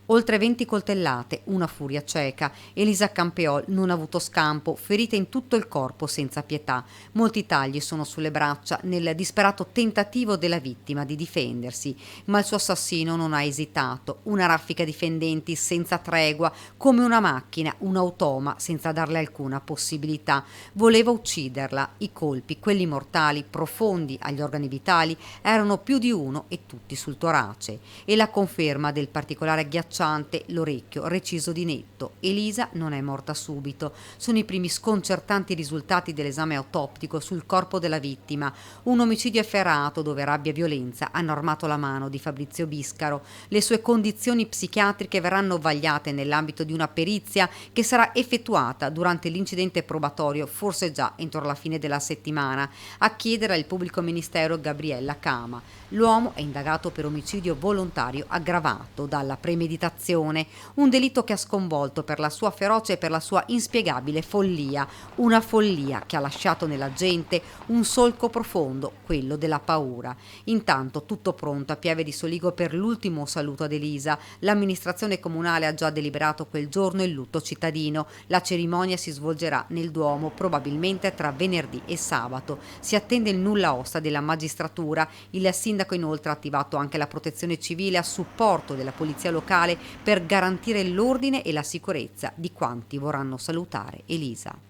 Oltre 20 coltellate, una furia cieca. Elisa Campeol non ha avuto scampo, ferita in tutto il corpo senza pietà. Molti tagli sono sulle braccia nel disperato tentativo della vittima di difendersi, ma il suo assassino non ha esitato. Una raffica di fendenti senza tregua, come una macchina, un automa, senza darle alcuna possibilità. Voleva ucciderla. I colpi, quelli mortali, profondi agli organi vitali, erano più di uno e tutti sul torace. E la conferma del particolare ghiacciante, l'orecchio reciso di netto. Elisa non è morta subito. Sono i primi sconcertanti risultati dell'esame autoptico sul corpo della vittima. Un omicidio efferato dove rabbia e violenza hanno armato la mano di Fabrizio Biscaro. Le sue condizioni psichiatriche verranno vagliate nell'ambito di una perizia che sarà effettuata durante l'incidente probatorio, forse già entro la fine della settimana. A chiedere al pubblico ministero Gabriella Cama. L'uomo è indagato per omicidio volontario aggravato dalla premeditazione, un delitto che ha sconvolto per la sua ferocia e per la sua inspiegabile follia, una follia che ha lasciato nella gente un solco profondo, quello della paura. Intanto tutto pronto a Pieve di Soligo per l'ultimo saluto ad Elisa. L'amministrazione comunale ha già deliberato quel giorno il lutto cittadino. La cerimonia si svolgerà nel Duomo probabilmente tra venerdì e sabato. Si attende il nulla osta della magistratura. Il sindaco inoltre ha attivato anche la protezione civile a supporto della polizia locale per garantire l'ordine e la sicurezza di quanti vorranno salutare Elisa.